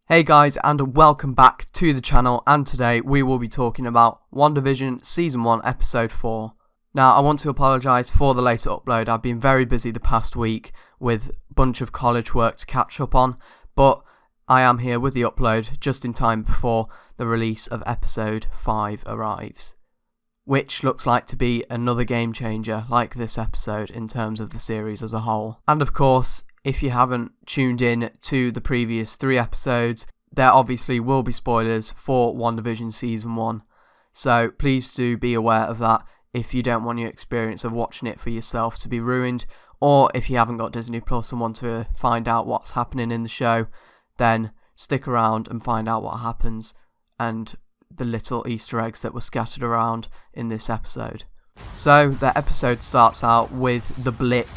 Hey guys, and welcome back to the channel, and today we will be talking about WandaVision Season 1 Episode 4. Now, I want to apologise for the later upload. I've been very busy the past week with a bunch of college work to catch up on, but I am here with the upload just in time before the release of Episode 5 arrives, which looks like to be another game changer like this episode in terms of the series as a whole. And of course, if you haven't tuned in to the previous 3 episodes, there obviously will be spoilers for WandaVision Season 1. So please do be aware of that if you don't want your experience of watching it for yourself to be ruined, or if you haven't got Disney Plus and want to find out what's happening in the show, then stick around and find out what happens and the little Easter eggs that were scattered around in this episode. So the episode starts out with the blip,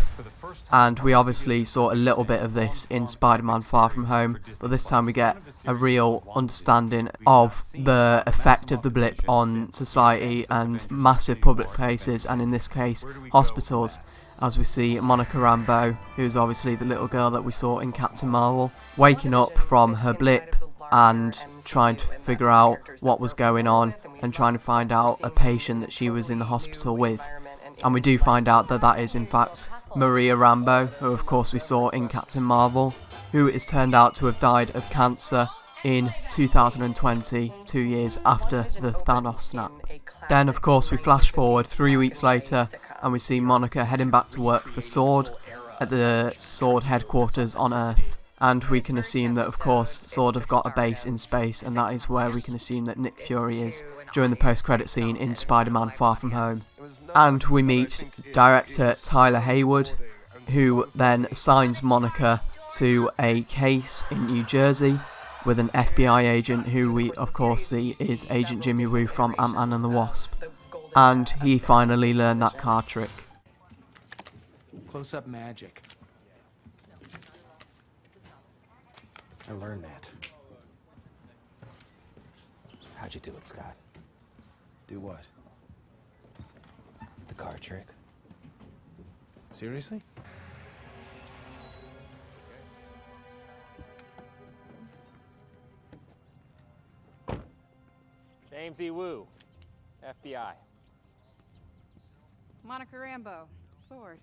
and we obviously saw a little bit of this in Spider-Man Far From Home, but this time we get a real understanding of the effect of the blip on society and massive public places, and in this case hospitals, as we see Monica Rambeau, who's obviously the little girl that we saw in Captain Marvel, waking up from her blip and trying to figure out what was going on and trying to find out a patient that she was in the hospital with. And we do find out that that is in fact Maria Rambeau, who of course we saw in Captain Marvel, who is turned out to have died of cancer in 2020, 2 years after the Thanos snap. Then of course we flash forward 3 weeks later and we see Monica heading back to work for SWORD at the SWORD headquarters on Earth. And we can assume that of course SWORD have got a base in space, and that is where we can assume that Nick Fury is during the post-credit scene in Spider-Man Far From Home. And we meet director Tyler Hayward, who then assigns Monica to a case in New Jersey with an FBI agent who we of course see is Agent Jimmy Woo from Ant-Man and the Wasp. And he finally learned that card trick. Close-up magic. I learned that. How'd you do it, Scott? Do what? The card trick. Seriously? James E. Woo, FBI. Monica Rambeau, SWORD.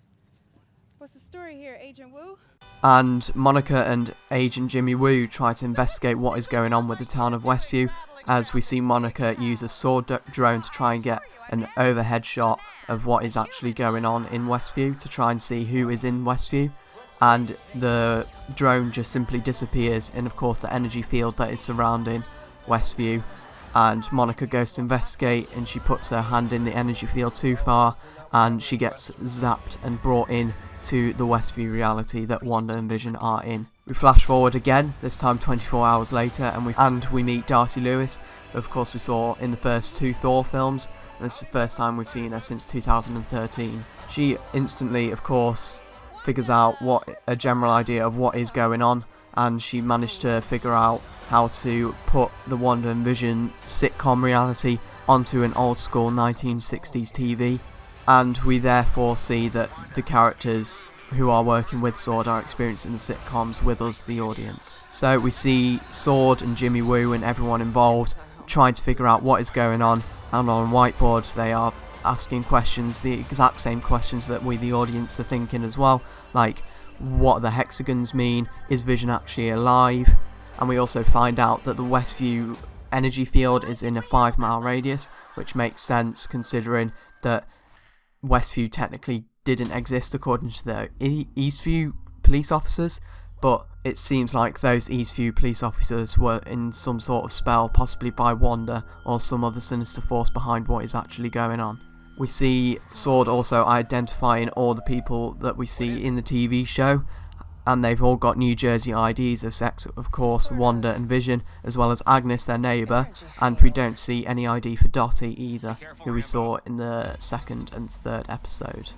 What's the story here, Agent Woo? And Monica and Agent Jimmy Woo try to investigate what is going on with the town of Westview, as we see Monica use a SWORD drone to try and get an overhead shot of what is actually going on in Westview to try and see who is in Westview. And the drone just simply disappears in, of course, the energy field that is surrounding Westview. And Monica goes to investigate, and she puts her hand in the energy field too far, and she gets zapped and brought in to the Westview reality that Wanda and Vision are in. We flash forward again, this time 24 hours later, and we meet Darcy Lewis, who of course we saw in the first 2 Thor films, and this is the first time we've seen her since 2013. She instantly, of course, figures out a general idea of what is going on, and she managed to figure out how to put the Wanda and Vision sitcom reality onto an old school 1960s TV. And we therefore see that the characters who are working with SWORD are experiencing the sitcoms with us, the audience. So we see SWORD and Jimmy Woo and everyone involved trying to figure out what is going on, and on a whiteboard they are asking questions, the exact same questions that we, the audience, are thinking as well, like what the hexagons mean, is Vision actually alive? And we also find out that the Westview energy field is in a 5-mile radius, which makes sense considering that Westview technically didn't exist according to the Eastview police officers, but it seems like those Eastview police officers were in some sort of spell, possibly by Wanda or some other sinister force behind what is actually going on. We see SWORD also identifying all the people that we see in the TV show and they've all got New Jersey IDs, except of course Wanda and Vision, as well as Agnes, their neighbour, and we don't see any ID for Dottie either, who we saw in the second and third episode.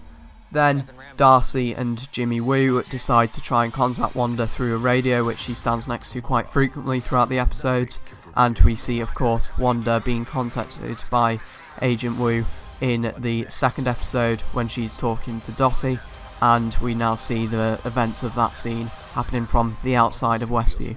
Then Darcy and Jimmy Woo decide to try and contact Wanda through a radio, which she stands next to quite frequently throughout the episodes, and we see of course Wanda being contacted by Agent Woo in the second episode when she's talking to Dottie, and we now see the events of that scene happening from the outside of Westview.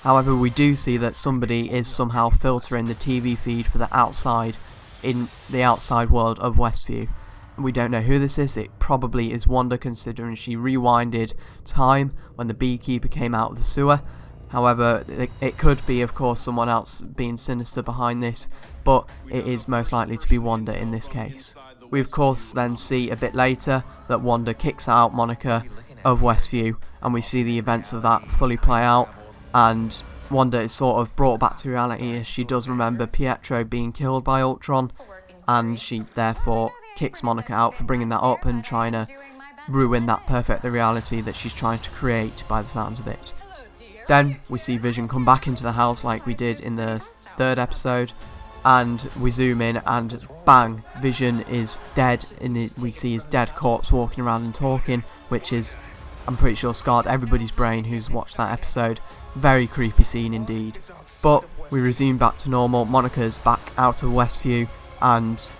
However, we do see that somebody is somehow filtering the TV feed for the outside in the outside world of Westview. We don't know who this is. It probably is Wanda, considering she rewinded time when the beekeeper came out of the sewer. However, it could be of course someone else being sinister behind this, but it is most likely to be Wanda in this case. We of course then see a bit later that Wanda kicks out Monica of Westview, and we see the events of that fully play out, and Wanda is sort of brought back to reality as she does remember Pietro being killed by Ultron, and she therefore kicks Monica out for bringing that up and trying to ruin that perfect reality that she's trying to create by the sounds of it. Then we see Vision come back into the house like we did in the third episode, and we zoom in and bang, Vision is dead, and we see his dead corpse walking around and talking, which is, I'm pretty sure, scarred everybody's brain who's watched that episode. Very creepy scene indeed. But we resume back to normal. Monica's back out of Westview, and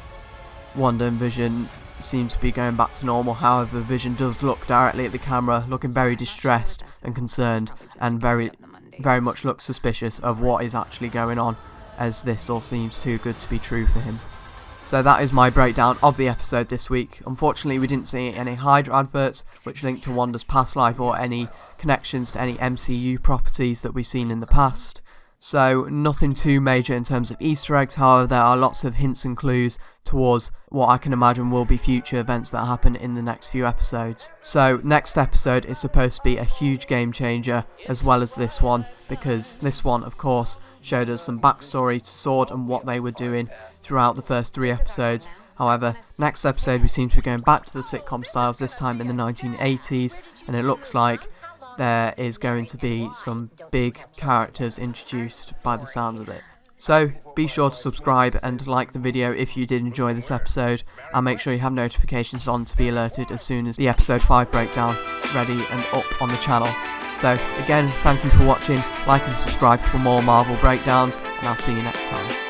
Wanda and Vision seem to be going back to normal. However, Vision does look directly at the camera, looking very distressed and concerned, and very much looks suspicious of what is actually going on, as this all seems too good to be true for him. So that is my breakdown of the episode this week. Unfortunately, we didn't see any Hydra adverts which link to Wanda's past life or any connections to any MCU properties that we've seen in the past. So nothing too major in terms of Easter eggs. However, there are lots of hints and clues towards what I can imagine will be future events that happen in the next few episodes. So next episode is supposed to be a huge game changer, as well as this one, because this one of course showed us some backstory to S.W.O.R.D. and what they were doing throughout the first 3 episodes. However, next episode we seem to be going back to the sitcom styles, this time in the 1980s, and it looks like there is going to be some big characters introduced by the sounds of it. So be sure to subscribe and like the video if you did enjoy this episode, and make sure you have notifications on to be alerted as soon as the episode 5 breakdown ready and up on the channel. So again, thank you for watching, like and subscribe for more Marvel breakdowns, and I'll see you next time.